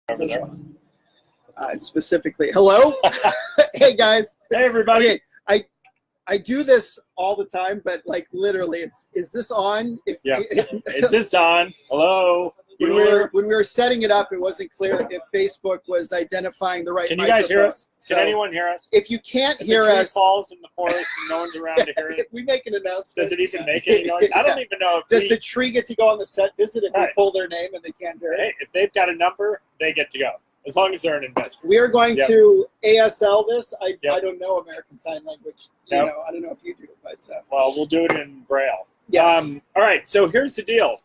This one. Specifically, hello. Hey guys. Hey everybody. Okay, I do this all the time, but like literally, is this on? Yeah. Is this on? Hello. When we were setting it up, it wasn't clear if Facebook was identifying the right. Can you guys hear us? So Can anyone hear us? if you can't If hear the tree us, falls in the forest and no one's around to hear it. if we make an announcement, Does it even make any noise? I don't even know if does the tree get to go on the set visit if we pull their name and they can't hear it? Hey, if they've got a number, they get to go. As long as they're an investor. We are going to ASL this. I don't know American Sign Language. You know, I don't know if you do, but well, we'll do it in Braille. Yes. All right. So here's the deal.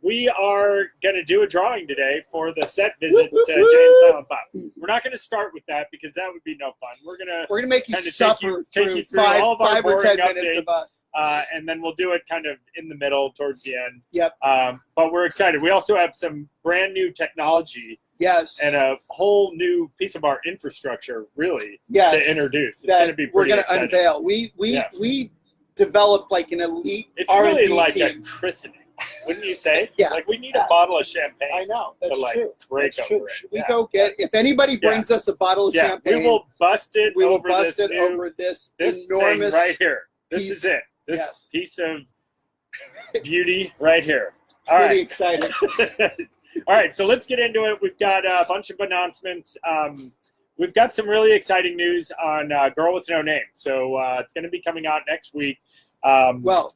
We are going to do a drawing today for the set visits to J&SB. We're not going to start with that because that would be no fun. We're gonna make you suffer take you through five all of our or 10 boring minutes of updates, us, and then we'll do it kind of in the middle towards the end. Yep. But we're excited. We also have some brand new technology. Yes. And a whole new piece of our infrastructure, really, to introduce. It's going to be pretty exciting. We're going to unveil. We developed like an elite It's R&D really like team. a christening, wouldn't you say? Yeah. Like we need a bottle of champagne. I know. That's to, true. Break That's over true. it. Should we go get? If anybody brings us a bottle of champagne, we will bust it. We will over bust this it over this enormous enormous thing right here. This is it. This piece of beauty right here. All pretty right. exciting. All right, so let's get into it. We've got a bunch of announcements. We've got some really exciting news on Girl with No Name. So it's going to be coming out next week. Well,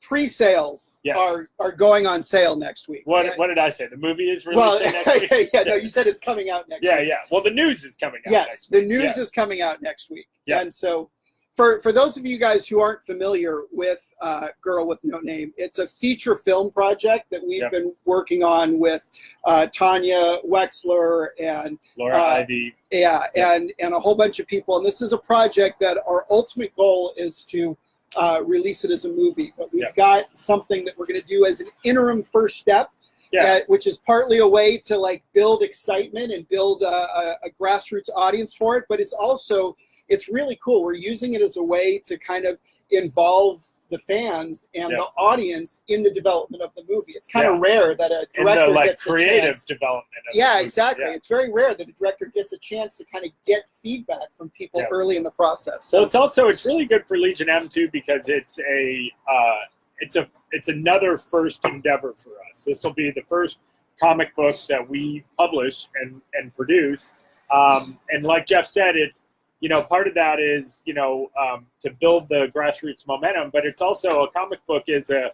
pre-sales are going on sale next week. What did I say? The movie is releasing next week? Yeah, no, you said it's coming out next week. Yeah. Well, the news is coming out next week. Yes, the news is coming out next week. Yeah. And so for those of you guys who aren't familiar with Girl with No Name, it's a feature film project that we've been working on with Tanya Wexler and Laura Ivy. Yeah, and a whole bunch of people. And this is a project that our ultimate goal is to release it as a movie. But we've got something that we're going to do as an interim first step. Which is partly a way to like build excitement and build a grassroots audience for it, but it's really cool. We're using it as a way to kind of involve the fans and the audience in the development of the movie. It's kind of rare that a director gets creative a chance. Development. Of Exactly. Yeah. It's very rare that a director gets a chance to kind of get feedback from people early in the process. So it's really good for Legion M too because it's another first endeavor for us. This will be the first comic book that we publish and produce. And like Jeff said, it's, part of that is, to build the grassroots momentum, but it's also a comic book is a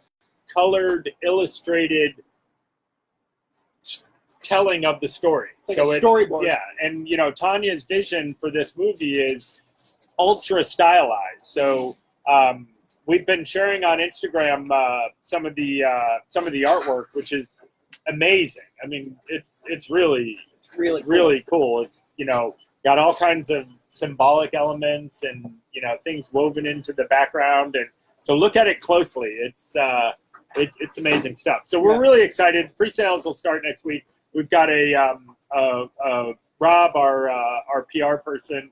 colored, illustrated telling of the story. It's like a storyboard. Yeah. And, Tanya's vision for this movie is ultra stylized. So, we've been sharing on Instagram some of the artwork, which is amazing. I mean, it's really cool. It's got all kinds of symbolic elements and things woven into the background, and so look at it closely. It's amazing stuff. So we're really excited. Pre-sales will start next week. We've got Rob, our PR person.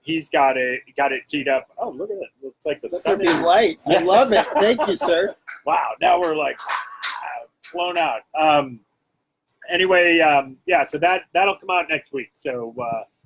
He's got it teed up. Oh, look at it! Looks like the sun is light. I love it. Thank you, sir. Wow! Now we're like blown out. Anyway, so that'll come out next week. So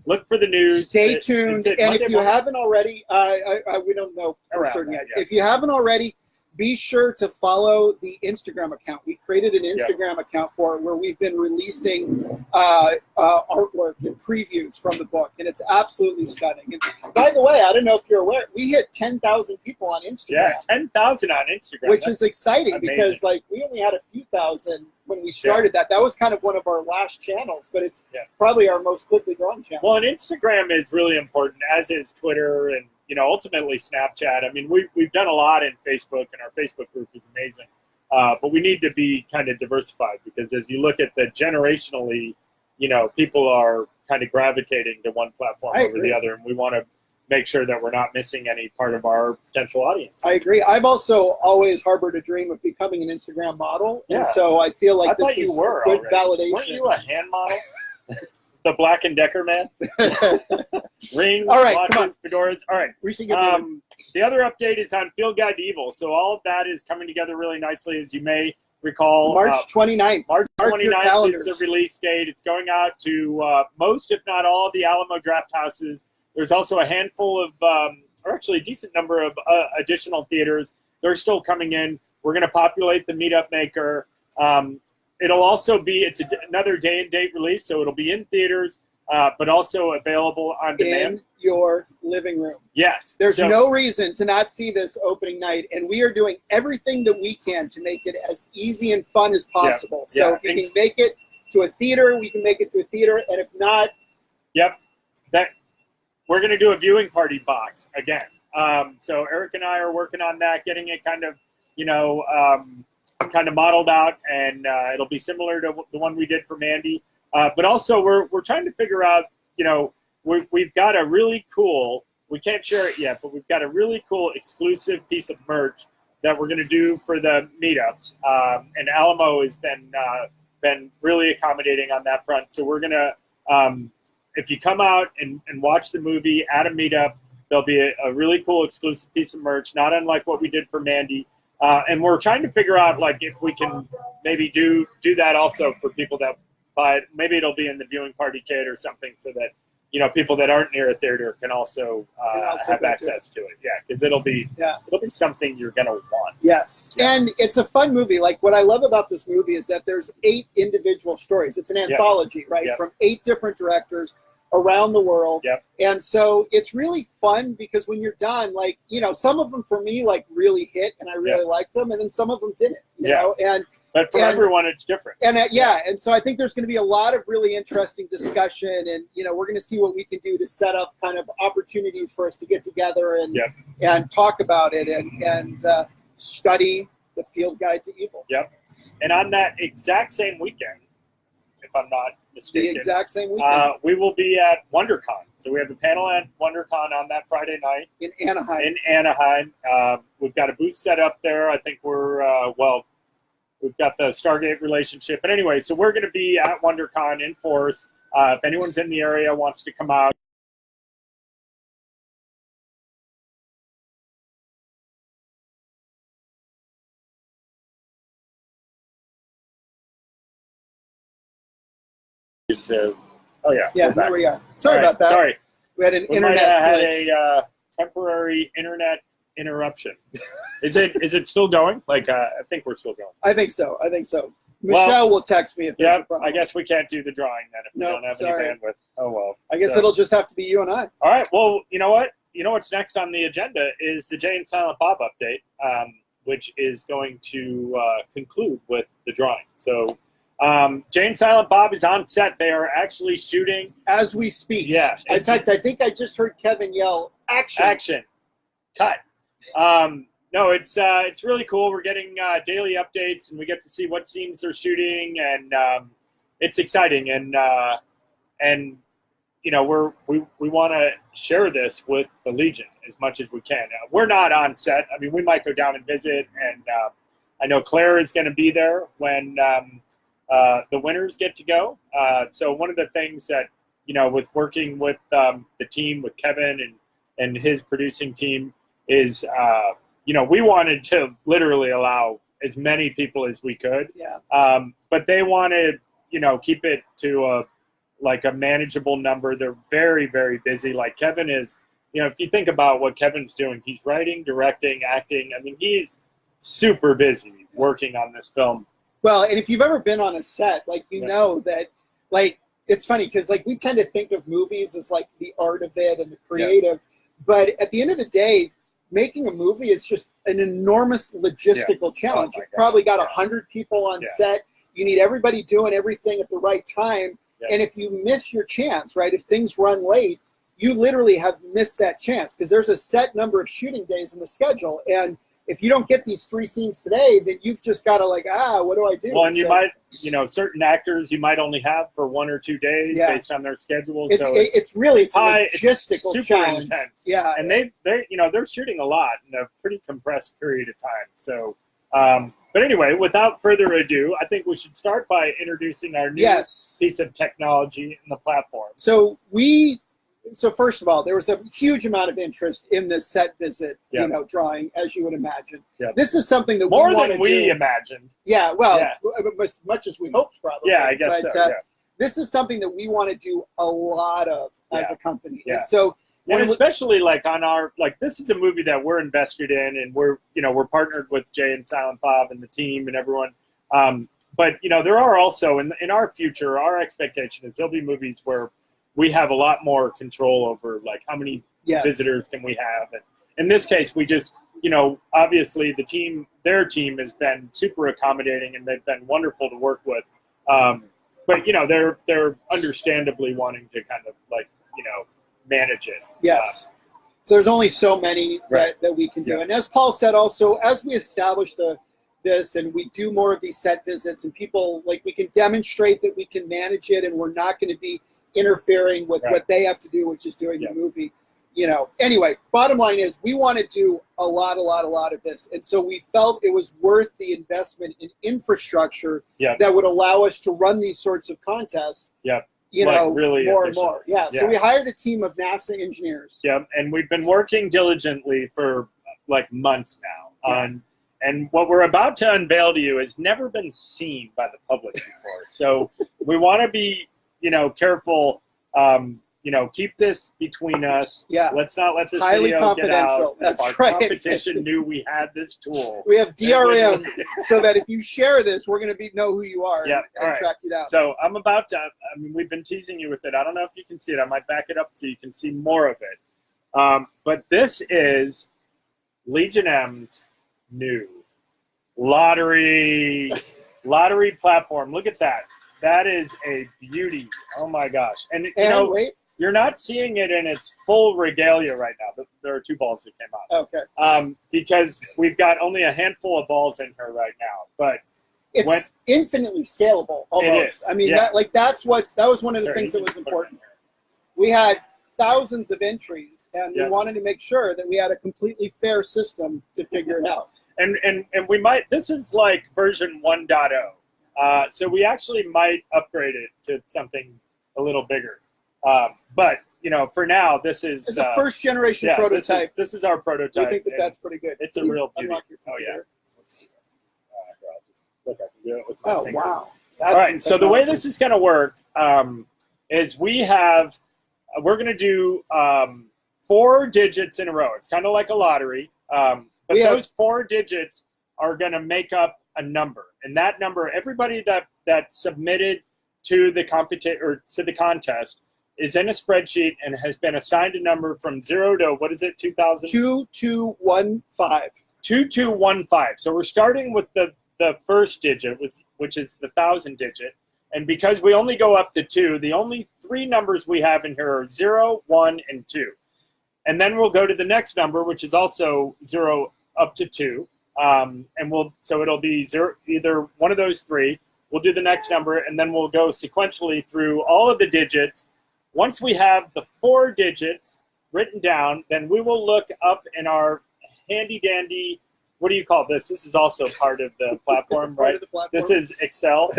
look for the news. Stay tuned. And if you haven't already, we don't know for certain yet. If you haven't already, be sure to follow the Instagram account. We created an Instagram account for it where we've been releasing artwork and previews from the book, and it's absolutely stunning. And by the way, I don't know if you're aware, we hit 10,000 people on Instagram. Yeah, 10,000 on Instagram. Which is exciting because like we only had a few thousand when we started that. That was kind of one of our last channels, but it's probably our most quickly growing channel. Well, and Instagram is really important, as is Twitter and ultimately Snapchat. I mean, we've done a lot in Facebook, and our Facebook group is amazing. But we need to be kind of diversified because as you look at the generationally, people are kind of gravitating to one platform over the other, and we want to make sure that we're not missing any part of our potential audience. I agree. I've also always harbored a dream of becoming an Instagram model, and so I feel like this is good validation. Weren't you a hand model? The Black & Decker man? Rings, watches, fedoras. All right. We should get moving. The other update is on Field Guide to Evil. So all of that is coming together really nicely. As you may recall. March 29th. March Mark your 29th calendars. is the release date. It's going out to most, if not all, of the Alamo Draft Houses. There's also a handful of, or actually a decent number of additional theaters. They're still coming in. We're going to populate the Meetup Maker. It'll also be, another day and date release, so it'll be in theaters, but also available on demand. In your living room. Yes. There's no reason to not see this opening night, and we are doing everything that we can to make it as easy and fun as possible. So if we can make it to a theater, we can make it to a theater, and if not... Yep. We're going to do a viewing party box again. So Eric and I are working on that, getting it kind of, kind of modeled out, and it'll be similar to the one we did for Mandy. But also we're trying to figure out, we've got a really cool, we can't share it yet, but we've got a really cool exclusive piece of merch that we're going to do for the meetups. And Alamo has been really accommodating on that front. So we're going to, if you come out and watch the movie at a meetup, there'll be a really cool exclusive piece of merch, not unlike what we did for Mandy. And we're trying to figure out, like, if we can maybe do that also for people that buy it. Maybe it'll be in the viewing party kit or something, so that people that aren't near a theater can also have access to it. Yeah, because it'll be something you're gonna want. Yes, and it's a fun movie. Like, what I love about this movie is that there's 8 individual stories. It's an anthology, right, from 8 different directors around the world. And so it's really fun because when you're done, like, some of them for me, like, really hit and I really liked them, and then some of them didn't, you know, but for everyone it's different. And and so I think there's going to be a lot of really interesting discussion, and we're going to see what we can do to set up kind of opportunities for us to get together and talk about it and study the Field Guide to Evil. And on that exact same weekend, if I'm not mistaken, the exact same weekend, we will be at WonderCon. So we have a panel at WonderCon on that Friday night in Anaheim. We've got a booth set up there. I think we've got the Stargate relationship. But anyway, so we're going to be at WonderCon in force. If anyone's in the area wants to come out, here we are. Sorry about that. Sorry. We had an internet had glitch. a temporary internet interruption. Is it still going? Like, I think we're still going. I think so. Michelle will text me if there's a problem. I guess we can't do the drawing then if we don't have any bandwidth. Oh well. I guess it'll just have to be you and I. All right. Well, you know what? What's next on the agenda is the Jay and Silent Bob update, which is going to conclude with the drawing. So Jay and Silent Bob is on set. They are actually shooting as we speak. Yeah. In fact, I think I just heard Kevin yell, "Action!" Action. Cut. No, it's really cool. We're getting daily updates, and we get to see what scenes they're shooting, and it's exciting. And we want to share this with the Legion as much as we can. We're not on set. I mean, we might go down and visit, and I know Claire is going to be there when the winners get to go. So one of the things that with working with the team, with Kevin and his producing team, is we wanted to literally allow as many people as we could. But they wanted, keep it to a manageable number. They're very, very busy. Like Kevin is, if you think about what Kevin's doing, he's writing, directing, acting. I mean, he's super busy working on this film. Well, and if you've ever been on a set, like, know that, like, it's funny because, like, we tend to think of movies as, like, the art of it and the creative. But at the end of the day, making a movie is just an enormous logistical challenge. You've probably got 100 people on set. You need everybody doing everything at the right time. And if you miss your chance, right, if things run late, you literally have missed that chance because there's a set number of shooting days in the schedule. And if you don't get these 3 scenes today, then you've just got to what do I do? Well, and you might, certain actors you might only have for 1 or 2 days based on their schedule. It's really high, a logistical it's super challenge. Intense. Yeah. And they're shooting a lot in a pretty compressed period of time. So, but anyway, without further ado, I think we should start by introducing our new piece of technology in the platform. So we so first of all, there was a huge amount of interest in this set visit, drawing, as you would imagine. Yep. This is something that more we want to than we do. imagined. Yeah, well, as much as we hoped, probably. Yeah, I guess but, so. This is something that we want to do a lot of as a company. Yeah. And so, and especially like on our, like, this is a movie that we're invested in, and we're partnered with Jay and Silent Bob and the team and everyone. But there are also in our future, our expectation is there'll be movies where we have a lot more control over, like, how many visitors can we have. And in this case, we just, obviously their team has been super accommodating, and they've been wonderful to work with. But they're understandably wanting to kind of, like, manage it. Yes. So there's only so many that we can do. And as Paul said, also, as we establish this and we do more of these set visits, and people, like, we can demonstrate that we can manage it, and we're not going to be interfering with what they have to do, which is doing the movie. Anyway, bottom line is we want to do a lot of this. And so we felt it was worth the investment in infrastructure that would allow us to run these sorts of contests, really more and more. Yeah. So we hired a team of NASA engineers. Yeah. And we've been working diligently for like months now and what we're about to unveil to you has never been seen by the public before. So we want to be, careful. Keep this between us. Yeah. Let's not let this highly video confidential. Get out. That's Our right. competition knew we had this tool. We have DRM, so that if you share this, we're going to know who you are and track you down. So I'm about to. We've been teasing you with it. I don't know if you can see it. I might back it up so you can see more of it. But this is Legion M's new lottery platform. Look at that. That is a beauty. Oh my gosh! And wait. You're not seeing it in its full regalia right now. There are 2 balls that came out. Okay. Because we've got only a handful of balls in here right now, but it's infinitely scalable. Almost. It is. I mean, that was one of the things that was important. We had thousands of entries, and we wanted to make sure that we had a completely fair system to figure it out. And we might. This is like version 1.0. So we actually might upgrade it to something a little bigger. But, for now, this is... It's a first-generation prototype. This is our prototype. We think that that's pretty good. It's a real beauty. Oh, yeah. Oh, wow. All right, so the way this is going to work is we're going to do 4 digits in a row. It's kind of like a lottery. But those 4 digits are going to make up a number. And that number, everybody that submitted to the contest is in a spreadsheet and has been assigned a number from 0 to, what is it, 2000? 2215. 2215. So we're starting with the first digit, which is the 1,000 digit. And because we only go up to 2, the only 3 numbers we have in here are 0, 1, and 2. And then we'll go to the next number, which is also 0 up to 2. So it'll be 0, either one of those 3. We'll do the next number, and then we'll go sequentially through all of the digits. Once we have the 4 digits written down, then we will look up in our handy-dandy, what do you call this? This is also part of the platform, right? This is Excel.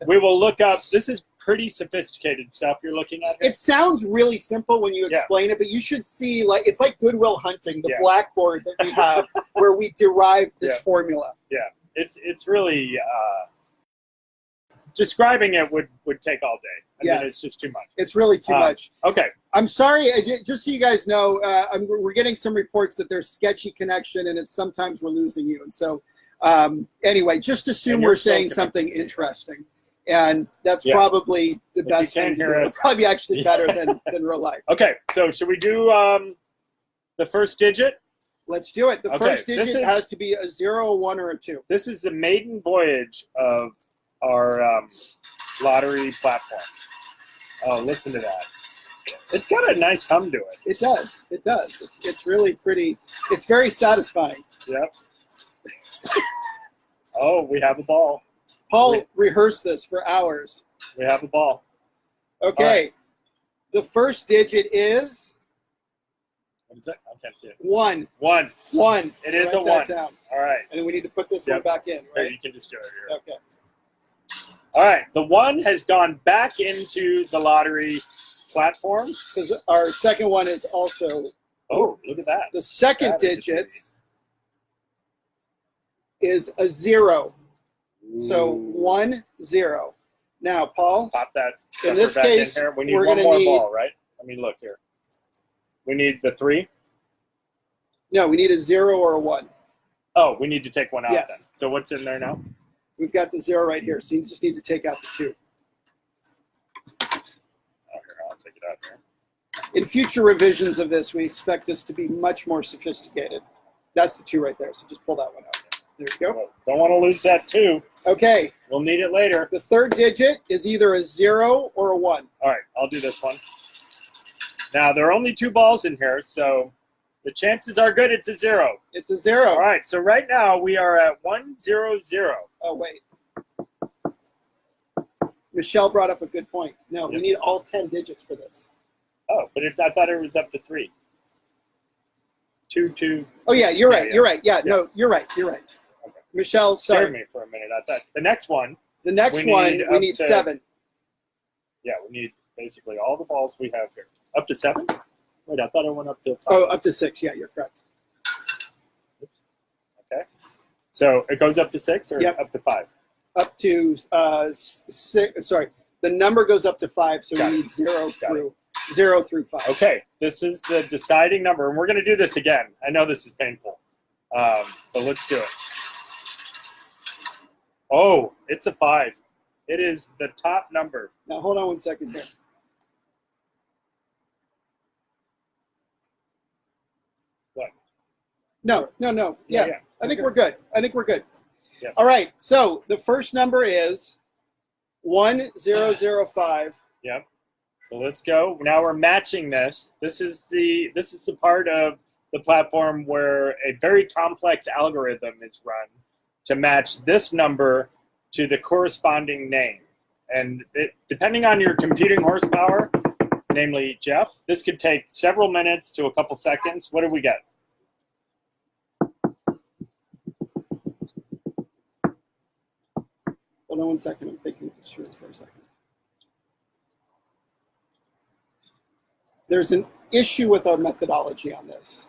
We will look up, this is pretty sophisticated stuff you're looking at here. It sounds really simple when you explain it, but you should see, like, it's like Goodwill Hunting, the blackboard that we have where we derive this formula. Yeah, it's really... describing it would take all day. I mean, it's just too much. It's really too much. Okay. I'm sorry, just so you guys know, we're getting some reports that there's sketchy connection, and sometimes we're losing you. And so, anyway, just assume we're saying something interesting. And that's probably the best thing. It's probably actually better than real life. Okay, so should we do the first digit? Let's do it. The first digit has to be a 0, a 1, or a 2. This is the maiden voyage of our lottery platform. Oh, listen to that. It's got a nice hum to it. It does. It does. It's really pretty. It's very satisfying. Yep. Oh, we have a ball. Paul rehearsed this for hours. We have a ball. Okay. Right. The first digit is... What is it? I can't see it. 1. 1. 1. It is a 1. Down. All right. And then we need to put this one back in, right? Here, you can just do it here. Okay. All right. The 1 has gone back into the lottery platform. Because our second one is also. Oh, look at that. The second digits is a 0. Ooh. So 1, 0. Now, Paul. Pop that. In this case, in here. We need we're one gonna more need, ball, right? Let me look here. We need the 3. No, we need a 0 or a 1. Oh, we need to take one out yes. then. So what's in there now? We've got the 0 right here, so you just need to take out the 2. Oh, here, I'll take it out here. In future revisions of this, we expect this to be much more sophisticated. That's the 2 right there, so just pull that one out. There you go. Well, don't want to lose that 2. Okay. We'll need it later. The third digit is either a 0 or a 1. All right, I'll do this one. Now, there are only 2 balls in here, so the chances are good it's a 0. It's a 0. All right, so right now we are at 1, 0, 0. Oh, wait. Michelle brought up a good point. No, we need all 10 digits for this. Oh, but I thought it was up to 3. 2, 2. Oh, yeah, you're right. Yeah. You're right. Yeah, no, you're right. You're right. Okay. Michelle, scared me for a minute. I thought the next one. The next one, we need 7. Yeah, we need basically all the balls we have here. Up to 7? Wait, I thought I went up to 5. Oh, up to 6. Yeah, you're correct. Oops. Okay. So it goes up to 6 or up to 5? Up to 6. Sorry, the number goes up to 5, so we need 0 through 5. Okay, this is the deciding number, and we're going to do this again. I know this is painful, but let's do it. Oh, it's a 5. It is the top number. Now, hold on one second here. What? No. Yeah. I think we're good. Yeah. All right, so the first number is 1005. Yep. So let's go. Now we're matching this. This is the part of the platform where a very complex algorithm is run to match this number to the corresponding name. And depending on your computing horsepower, namely Jeff, this could take several minutes to a couple seconds. What do we get? Hold on one second. I'm thinking this through for a second. There's an issue with our methodology on this.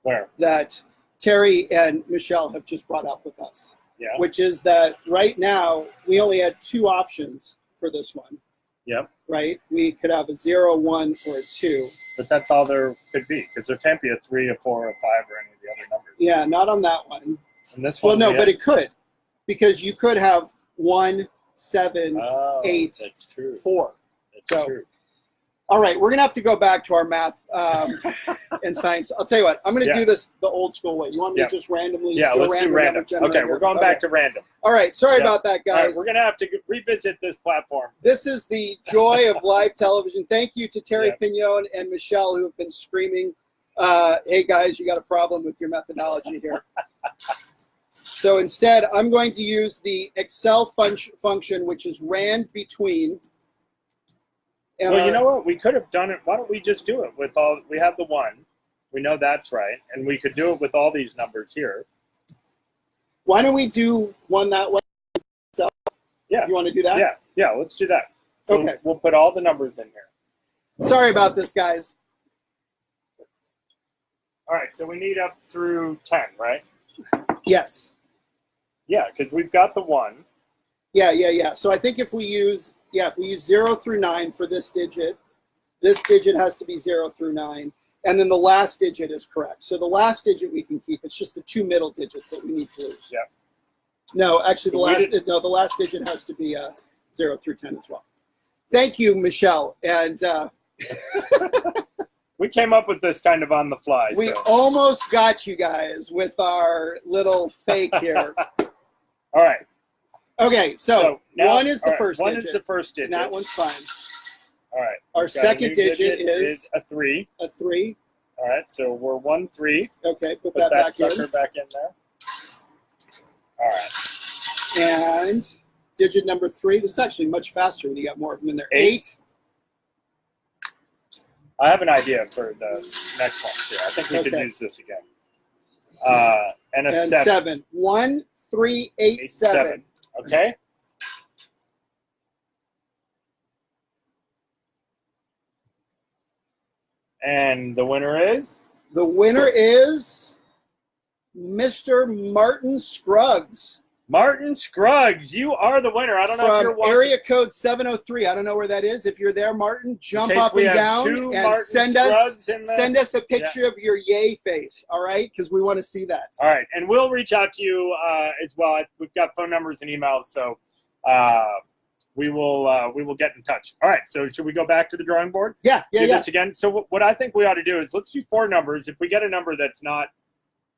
Where? That Terry and Michelle have just brought up with us. Yeah. Which is that right now we only had 2 options for this one. Yep. Right? We could have a 0, 1, or a 2. But that's all there could be, because there can't be a 3, a 4, a 5, or any of the other numbers. Yeah, not on that one. And this one. Well, no, but it could, because you could have 1, 7, 8, that's true. 4. That's So, true. all right, we're gonna have to go back to our math and science. I'll tell you what, I'm gonna do this the old school way. You want me to just randomly? Yeah, let's do random. Okay, we're going back to random. All right, sorry about that, guys. All right, we're gonna have to revisit this platform. This is the joy of live television. Thank you to Terry Pignon and Michelle, who have been screaming, hey guys, you got a problem with your methodology here. So instead, I'm going to use the Excel function, which is rand between. And well, you know what? We could have done it. Why don't we just do it with all? We have the 1. We know that's right, and we could do it with all these numbers here. Why don't we do one that way? Yeah. You want to do that? Yeah. Let's do that. So okay. We'll put all the numbers in here. Sorry about this, guys. All right. So we need up through 10, right? Yes. Yeah, because we've got the 1. Yeah. So I think if we use 0 through 9 for this digit has to be 0 through 9, and then the last digit is correct. So the last digit we can keep. It's just the 2 middle digits that we need to lose. Yeah. No, actually, the last digit has to be 0 through 10 as well. Thank you, Michelle. And we came up with this kind of on the fly. We almost got you guys with our little fake here. All right. Okay, so now, 1 is the first digit. 1 is the first digit. And that one's fine. All right. Our second digit is a 3. A 3. All right, so we're 1, 3. Okay, put that back in. Sucker back in there. All right. And digit number 3. This is actually much faster when you got more of them in there. 8. I have an idea for the next one too. I think we could use this again. And 7. 1, 3, 8, 7. Okay. And the winner is? The winner is Mr. Martin Scruggs. Martin Scruggs, you are the winner. I don't know if you're From watching. area code 703. I don't know where that is. If you're there, Martin, jump up and down and send us a picture of your yay face, all right? Because we want to see that. All right, and we'll reach out to you as well. We've got phone numbers and emails, so we will get in touch. All right, so should we go back to the drawing board? Yeah. Do this again. So what I think we ought to do is let's do 4 numbers. If we get a number that's not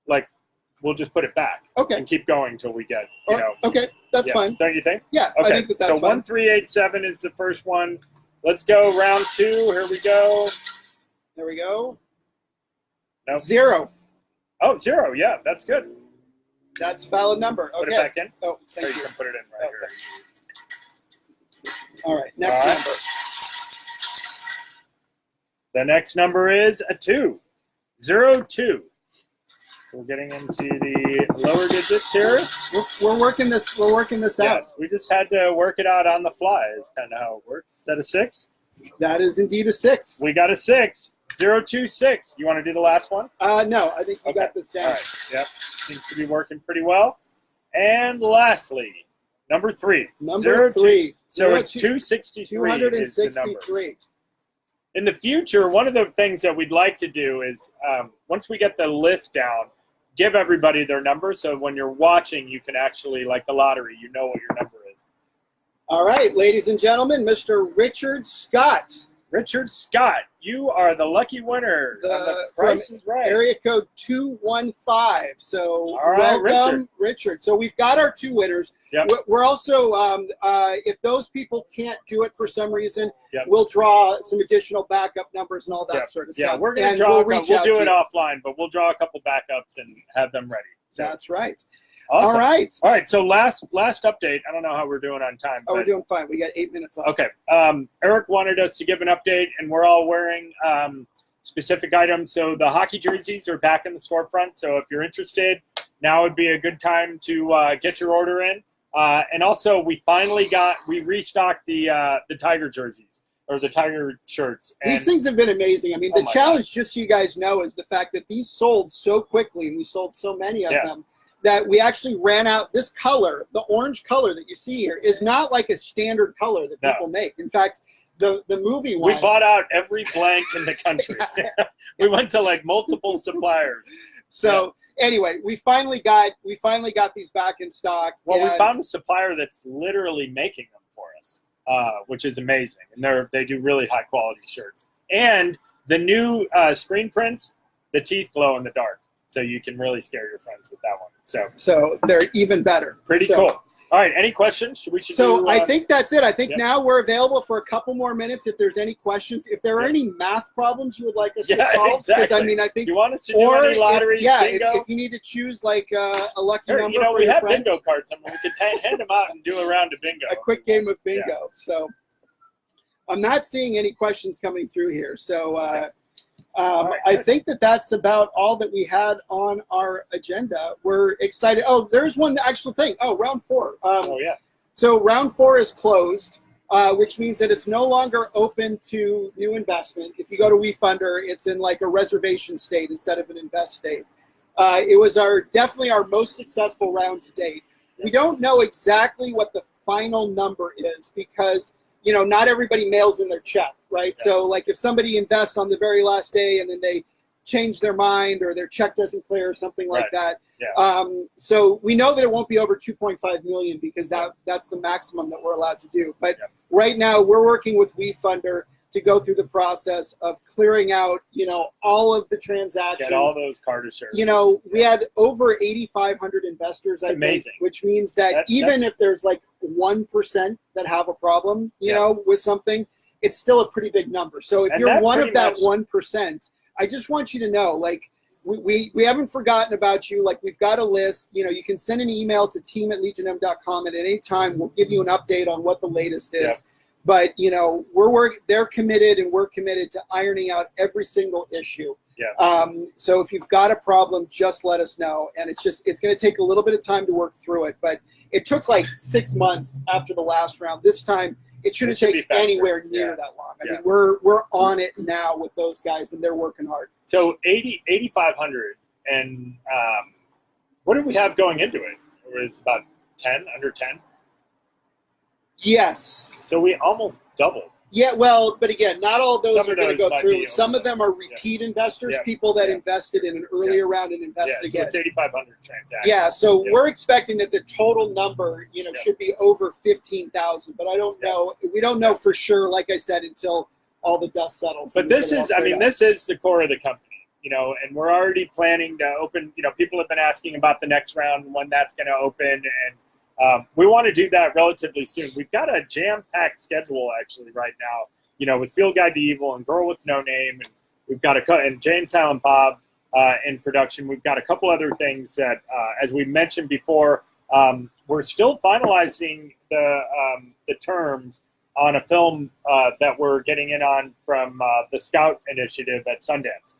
like, we'll just put it back. Okay. And keep going until we get, Okay, that's fine. Don't you think? Yeah, okay. I think that's so fine. 1387 is the first one. Let's go round 2. Here we go. There we go. Nope. 0. Oh, 0. Yeah, that's good. That's a valid number. Okay. Put it back in. Oh, thank Or you. you can put it in right here. All right, next number. The next number is a 2. 02. We're getting into the lower digits here. We're working this. We're working this out. Yes, we just had to work it out on the fly. Is kind of how it works. Is that a 6? That is indeed a 6. We got a 6. 026. You want to do the last one? No, I think we got this down. All right. Yep. Seems to be working pretty well. And lastly, number 3. Number 3. So it's 263. 263. In the future, one of the things that we'd like to do is once we get the list down, give everybody their number so when you're watching, you can actually, like the lottery, you know what your number is. All right, ladies and gentlemen, Mr. Richard Scott. Richard Scott, you are the lucky winner. The Price is Right. Area code 215. So all right, welcome, Richard. So we've got our 2 winners. Yep. We're also, if those people can't do it for some reason, yep. we'll draw some additional backup numbers and all that sort of stuff. Yeah, we're going to draw. We'll do it offline, but we'll draw a couple backups and have them ready. So. That's right. Awesome. All right. All right. So last update. I don't know how we're doing on time. Oh, we're doing fine. We got 8 minutes left. Okay. Eric wanted us to give an update, and we're all wearing specific items. So the hockey jerseys are back in the storefront. So if you're interested, now would be a good time to get your order in. And also, we restocked the Tiger jerseys or the Tiger shirts. And these things have been amazing. I mean, the challenge, just so you guys know, is the fact that these sold so quickly, and we sold so many of them, that we actually ran out. This color, the orange color that you see here, is not like a standard color that people make. In fact, the movie one. We bought out every blank in the country. We went to like multiple suppliers. So anyway, we finally got these back in stock. Well, we found a supplier that's literally making them for us, which is amazing. And they do really high quality shirts. And the new screen prints, the teeth glow in the dark. So you can really scare your friends with that one. So they're even better. Pretty cool. All right, any questions? I think that's it. I think now we're available for a couple more minutes if there's any questions. If there are any math problems you would like us to solve, because I mean, I think you want us to do any lotteries, bingo? If you need to choose like a lucky number you know, for we your have friend, bingo cards. I mean, we could hand them out and do a round of bingo. A quick game of bingo. So I'm not seeing any questions coming through here. So I think that's about all that we had on our agenda. We're excited. Oh, there's one actual thing. Oh, round 4. So round 4 is closed, which means that it's no longer open to new investment. If you go to WeFunder, it's in like a reservation state instead of an invest state. It was definitely our most successful round to date. We don't know exactly what the final number is because not everybody mails in their check, right? Yeah. So like if somebody invests on the very last day and then they change their mind or their check doesn't clear or something like that. Yeah. So we know that it won't be over 2.5 million because that's the maximum that we're allowed to do. But right now we're working with WeFunder to go through the process of clearing out, all of the transactions. Get all those card shares. We had over 8,500 investors, I think, which means that even if there's like 1% that have a problem, with something, it's still a pretty big number. So if you're one of that 1%, I just want you to know, like, we haven't forgotten about you. Like, we've got a list. You can send an email to team@legionm.com, and at any time we'll give you an update on what the latest is. Yeah. But, they're committed, and we're committed to ironing out every single issue. Yeah. So if you've got a problem, just let us know. And it's going to take a little bit of time to work through it. But it took like 6 months after the last round. This time, it shouldn't take anywhere near that long. I mean, we're on it now with those guys, and they're working hard. So 8,500, and what did we have going into it? It was about 10, under 10. Yes. So we almost doubled. Yeah, well, but again, not all of those are going to go through. Some of them are repeat investors, people that invested in an earlier round and invested again. So it's 8,500 transactions. Yeah, so we're expecting that the total number, should be over 15,000, but I don't know. We don't know for sure, like I said, until all the dust settles. But this is, this is the core of the company, and we're already planning to open. People have been asking about the next round, when that's going to open, and we want to do that relatively soon. We've got a jam-packed schedule actually right now, with Field Guide to Evil and Girl with No Name, and we've got and Jay and Silent Bob in production. We've got a couple other things that, as we mentioned before, we're still finalizing the terms on a film that we're getting in on from the Scout Initiative at Sundance.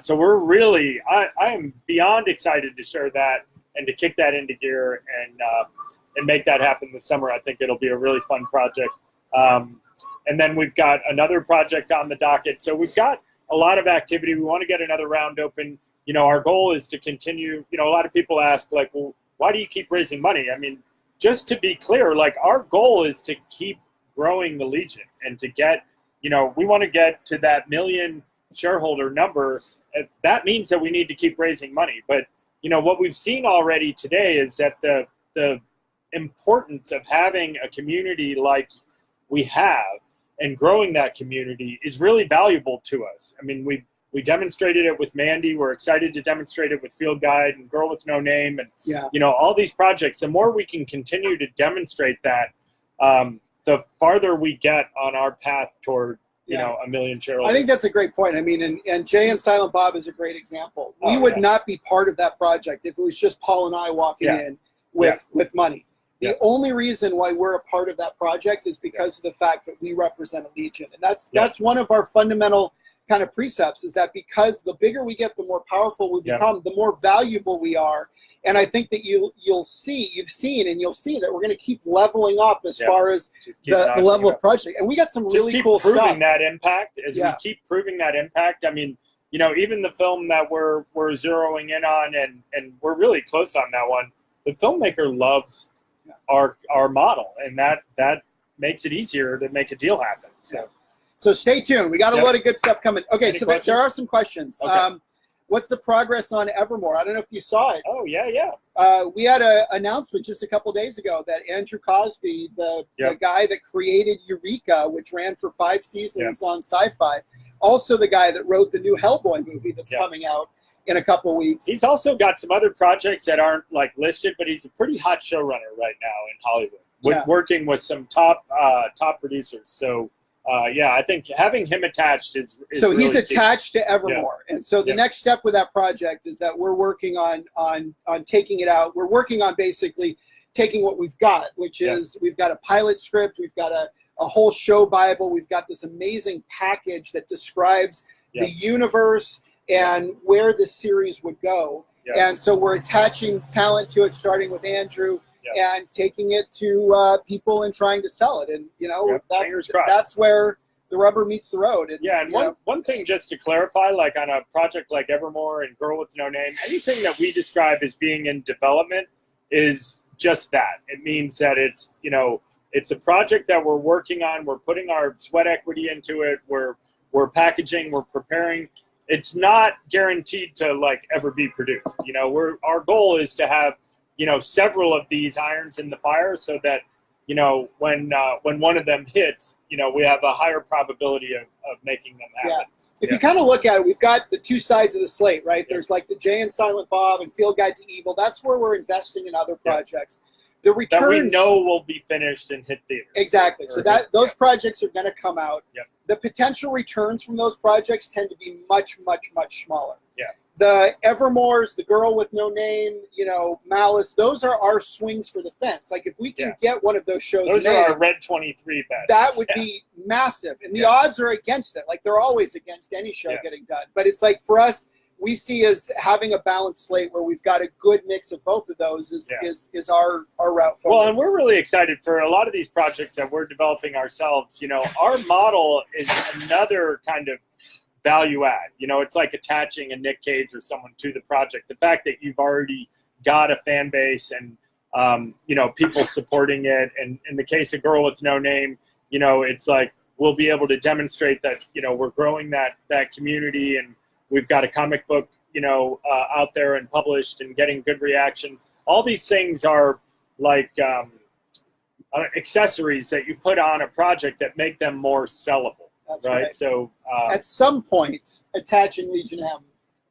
So we're really, I am beyond excited to share that and to kick that into gear and make that happen this summer. I think it'll be a really fun project. And then we've got another project on the docket. So we've got a lot of activity. We want to get another round open. Our goal is to continue. A lot of people ask, like, well, why do you keep raising money? I mean, just to be clear, like, our goal is to keep growing the Legion and to get, we want to get to that 1 million shareholder number. That means that we need to keep raising money. But, what we've seen already today is that the importance of having a community like we have and growing that community is really valuable to us. I mean, we demonstrated it with Mandy. We're excited to demonstrate it with Field Guide and Girl with No Name, and all these projects. The more we can continue to demonstrate that, the farther we get on our path toward 1 million shareholders. I think that's a great point. I mean, and Jay and Silent Bob is a great example. We would not be part of that project if it was just Paul and I walking in with money. The only reason why we're a part of that project is because of the fact that we represent a Legion. And that's one of our fundamental kind of precepts, is that because the bigger we get, the more powerful we become, the more valuable we are. And I think that you'll see that we're going to keep leveling up as far as the level of project. And we got some really cool stuff. Just keep proving that impact. As we keep proving that impact, I mean, even the film that we're zeroing in on, and we're really close on that one, the filmmaker loves our model, and that makes it easier to make a deal happen. So stay tuned. We got a lot of good stuff coming. Okay, so there are some questions. Okay. What's the progress on Evermor? I don't know if you saw it. Oh, yeah. We had an announcement just a couple days ago that Andrew Cosby, the guy that created Eureka, which ran for 5 seasons on Sci-Fi, also the guy that wrote the new Hellboy movie that's coming out in a couple weeks. He's also got some other projects that aren't listed, but he's a pretty hot showrunner right now in Hollywood, working with some top producers. So I think having him attached is so really he's attached to Evermor, and so the next step with that project is that we're working on taking it out. We're working on basically taking what we've got, which is we've got a pilot script, we've got a whole show Bible, we've got this amazing package that describes the universe and where this series would go. And so we're attaching talent to it, starting with Andrew, and taking it to people and trying to sell it. And, that's where the rubber meets the road. And, one thing just to clarify, like on a project like Evermor and Girl with No Name, anything that we describe as being in development is just that. It means that it's a project that we're working on. We're putting our sweat equity into it. We're packaging, we're preparing. It's not guaranteed to ever be produced. Our goal is to have several of these irons in the fire, so that when one of them hits, we have a higher probability of making them happen. If you kind of look at it, we've got the two sides of the slate, right? There's the Jay and Silent Bob and Field Guide to Evil. That's where we're investing in other projects. The returns that we know will be finished and hit theaters. Exactly. So those projects are going to come out. The potential returns from those projects tend to be much, much, much smaller. The Evermores, the Girl with No Name, Malice, those are our swings for the fence. If we can get one of those shows those made, are our Red 23 bets. That would be massive. And the odds are against it. They're always against any show getting done. But it's for us, we see as having a balanced slate where we've got a good mix of both of those is our route forward. Well, and we're really excited for a lot of these projects that we're developing ourselves. You know, our model is another kind of value add. You know, it's like attaching a Nick Cage or someone to the project. The fact that you've already got a fan base and you know, people supporting it, and in the case of Girl with No Name, you know, it's like we'll be able to demonstrate that, you know, we're growing that community, and we've got a comic book, you know, out there and published and getting good reactions. All these things are like accessories that you put on a project that make them more sellable. That's right. So at some point, attaching Legion M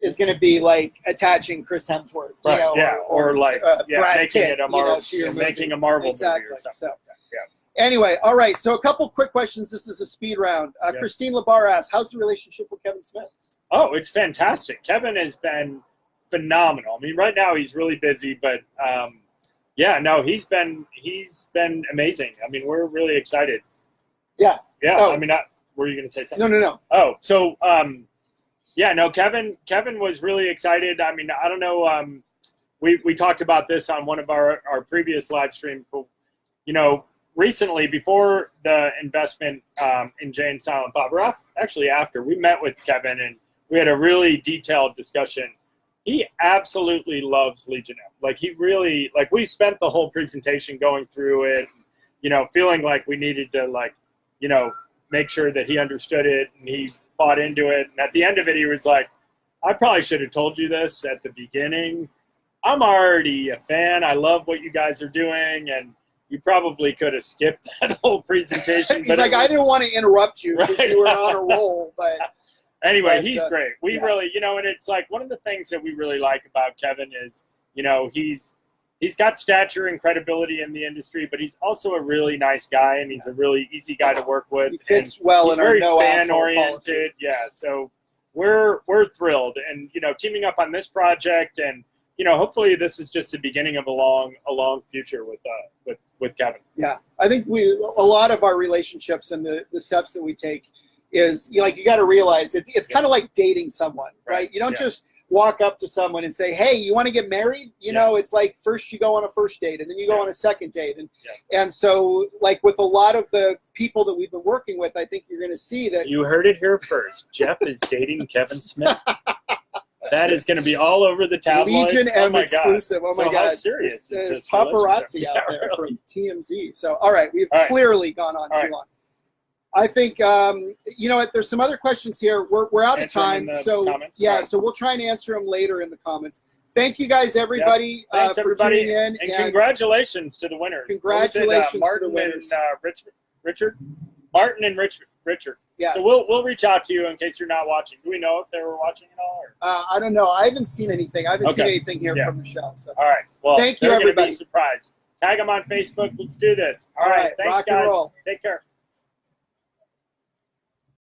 is going to be like attaching Chris Hemsworth, you right, know, yeah, or like Brad making Pitt, it a Marvel, you know, making a Marvel exactly. movie or something. So, yeah. Anyway, all right. So a couple quick questions. This is a speed round. Christine Labar asks, "How's the relationship with Kevin Smith?" Oh, it's fantastic. Kevin has been phenomenal. I mean, right now he's really busy, but yeah, no, he's been amazing. I mean, we're really excited. Yeah. Yeah. Oh. I mean, were you going to say something? No. Oh, so yeah, no, Kevin was really excited. I mean, I don't know. We talked about this on one of our previous live streams, but you know, recently before the investment in Jay and Silent Bob, or actually after, we met with Kevin and we had a really detailed discussion. He absolutely loves Legion M. Like, he really, like, we spent the whole presentation going through it, you know, feeling like we needed to, like, you know, make sure that he understood it and he bought into it. And at the end of it, he was like, I probably should have told you this at the beginning. I'm already a fan. I love what you guys are doing. And you probably could have skipped that whole presentation. He's like, I didn't want to interrupt you because you were on a roll, but... Anyway, he's great. We really, you know, and it's like one of the things that we really like about Kevin is, you know, he's got stature and credibility in the industry, but he's also a really nice guy, and he's a really easy guy to work with. He fits well in our no asshole policy. Yeah, so we're thrilled, and you know, teaming up on this project, and you know, hopefully this is just the beginning of a long future with Kevin. Yeah, I think a lot of our relationships and the steps that we take is, you know, like, you got to realize it's kind of like dating someone, right? You don't just walk up to someone and say, hey, you want to get married? You know, it's like first you go on a first date and then you go on a second date. And so, like, with a lot of the people that we've been working with, I think you're going to see that. You heard it here first. Jeff is dating Kevin Smith. That is going to be all over the tabloids. Legion M exclusive. Oh my God. How serious is this paparazzi out there from TMZ. So, all right, we've clearly gone on too long. I think, you know what, there's some other questions here. We're out of time. So, so we'll try and answer them later in the comments. Thank you guys, everybody, Thanks, everybody. tuning in. And congratulations to the winners. Congratulations to the winners. Martin and Richard. Yes. So we'll reach out to you in case you're not watching. Do we know if they were watching at all? Or? I don't know. I haven't seen anything. I haven't seen anything here from Michelle. So. All right. Well, thank you, everybody. Be surprised. Tag them on Facebook. Let's do this. All right. Thanks, rock guys. and roll. Take care.